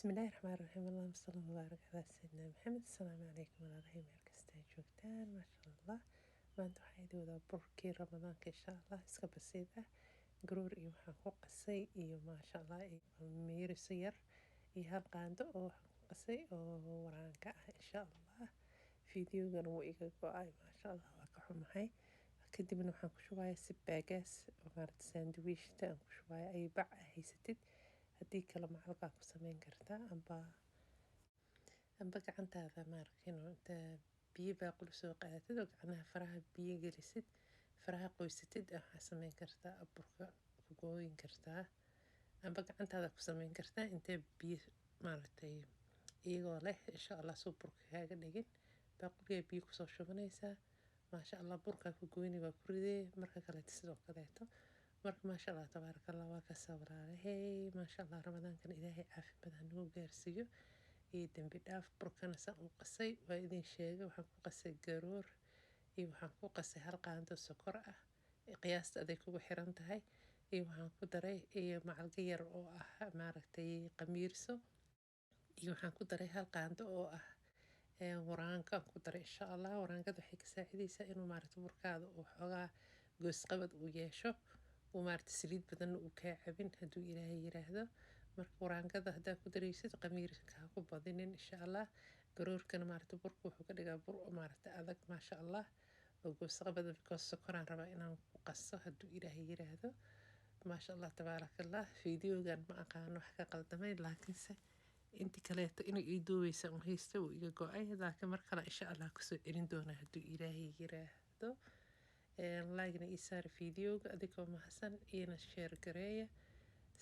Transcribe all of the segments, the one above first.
بسم الله الرحمن الرحيم اللهم صل وبارك على سيدنا maxamed asalaamu calaykum walaalahay meel kasta ay joogtaan maasha allah maanta waxaa idin wadaa burkii ramadaanka insha allah iska basiid ah garoor iyo waxaan ku qasay iyo maasha allah miiriso yar iyo hal qaando oo waxaan ku qasay oo waraanka ah insha allah fideogan wuu iga go-ay maasha allah waa ka xumahay kadibna waxaan ku shubayaa si baagaas oo maarata sandwichta aan ku shubayaa ay bac haysatid haddii kale macalkaa ku sameyn kartaa amba gacantaada maarkino inta biyo baaquli soo qaadatid oo gacnaha faraha biyo gelisid faraha qoysatid waxaa sameyn kartaa burka ku gooyin kartaa amba gacantaada ku sameyn kartaa intee biyo maaragtay iyagoo leh insha allah soo burka kaaga dhigin baaquliga biyo kusoo shubanaysaa maasha allah burkaa ku gooyni waa ku ridee marka kaleeto sidoo kaleeto marka maasha allah tabaaraka allah waa ka sawiraalahey maasha allah ramadaankan ilaahay caafimaad ha nagu gaarsiiyo iyo dembi dhaaf burkana saan u qasay waa idin sheegay waxaan ku qasay garoor iyo waxaan ku qasay hal qaando sokor ah qiyaasta aday kugu xiran tahay iyo waxaan ku daray iyo macalga yar oo ah maaragtay qamiirso iyo waxaan ku daray hal qaando oo ah waraankaan ku daray insha allah waraangada waxay ka saacidaysaa inuu maaragta burkaada uu xoogaa goosqabad uu yeesho uu maaragta saliid badanna uu kaa cabin hadduu ilaahay yiraahdo marka waraangada haddaa ku daraysid qamiirka ha ku badinin insha allah garoorkana maaragta burka wuxuu ka dhigaa bur maaragta adag maasha allah oo goosqabada because sokoraan rabaa inaan ku qaso hadduu ilaahay yiraahdo maasha allah tabaarakallah fideogan ma aqaano wax ka qaldamay laakiinse inti kaleeto inay ii duubeysa un haysta uu iga go-ay laakiin mar kale insha allah kusoo celin doona hadduu ilaahay yiraahdo like-na ii saara fideoga adigoo mahadsan iina share gareeya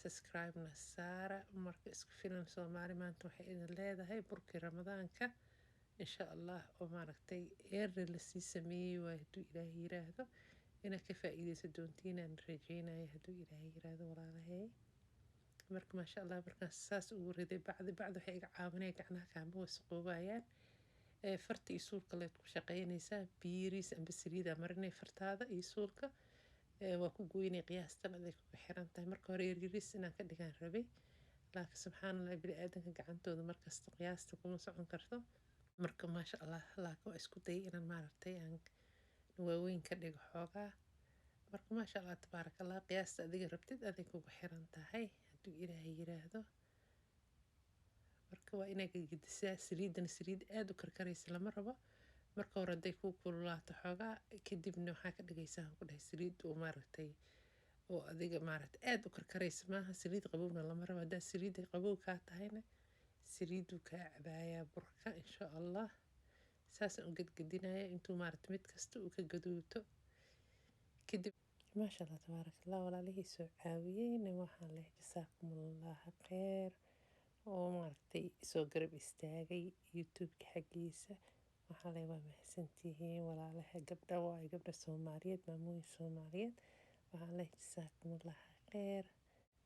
subscribe-na saara marka isku filan soomaali maanta waxay idin leedahay burkii ramadaanka insha allah oo maaragtay eerna lasii sameeyey waa hadduu ilaahay yiraahdo inaad ka faa-iideysa doontiinaan rajeynaya hadduu ilaahay yiraahdo walaalahay marka maasha allah markaan saas ugu riday bacdi waxay iga caawinaya gacnaha kaama wasaqoobayaan farta iyo suulka leed ku shaqeynaysaa biiriis amba saliida marinay fartaada iyo suulka waa ku goynay qiyaastan aday kuga xiran tahay marka hore yaryariis inaan ka dhigaan rabay laakiin subxaanallah bini-aadanka gacantooda markasta qiyaasta kuma socon karto marka maasha allah laakiin waa isku dayay inaan maaragtay aan waaweyn ka dhigo xoogaa marka maasha allah tabaaraka allah qiyaasta adiga rabtid aday kuga xiran tahay hadduu ilaahay yiraahdo marka waa inaad gedisaa saliidana saliid aada u karkaraysa lama rabo marka hore hadday ku kululaato xoogaa kadibna waxaa ka dhigaysaa ku dhahay saliid oo maaragtay oo adiga maaragtay aada u karkaraysa maaha saliid qabowna lama rabo haddaa saliidda qabow kaa tahayna saliiduu kaa cabaayaa burka insha allah saasaan u gedgedinaya intuu maaragtay mid kasta uu ka gaduuto kadib maasha allah tabaaraka allah walaalihii soo caawiyeyna waxaan leh jasaakumullahu kheyr oo maaragtay soo garab istaagay youtube-ka xaggiisa waxaa leh waa mahadsantihiin walaalaha gabdha waa gabdha soomaaliyeed maamooyin soomaaliyeed waxaa leh jasaakumullahu kheyr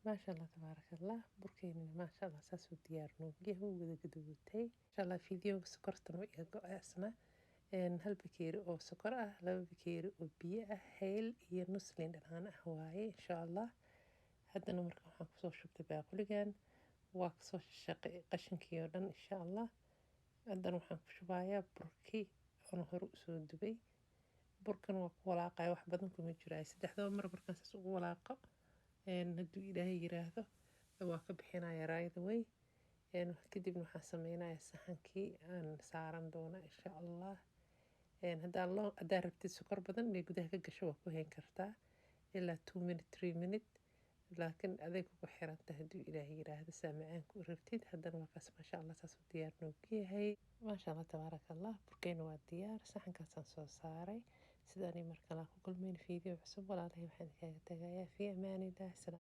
maasha allah tabaaraka allah burkeynina maasha allah saasuu diyaar noogyahay wuu wada gaduutay insha allah fideoga sokortan waa iga go-aasna hal bakeeri oo sokor ah 2 bakeeri oo biyo ah hayl iyo nus liin dhanaan ah waaye insha allah haddana marka waxaan kusoo shubtay baaquligan waa kasoo shaqay qashinkii oo dhan insha allah haddana waxaan ku shubayaa burkii oon hore usoo dubay burkan waa ku walaaqaya wax badan kuma jiraay 3 mar markaan saas ugu walaaqo hadduu ilaahay yiraahdo waa ka bixinaya right away kadibna waxaan sameynaya saxankii aan saaran doona insha allah haddaa rabtid sokor badan inay gudaha ka gasho waa ku hayn kartaa ilaa 2 minute 3 minute laakiin aday kugu xiranta hadduu ilaahay yiraahdo saa macaanka u rabtid haddana waa kaas maasha allah saas u diyaar noogyahay maasha allah tabaaraka allah burkeyna waa diyaar saxankaasaan soo saaray sidaani markale ku kulmeyn fiideo cusub walaalahay waxaan kaaga tagayaa fi amaanillaah.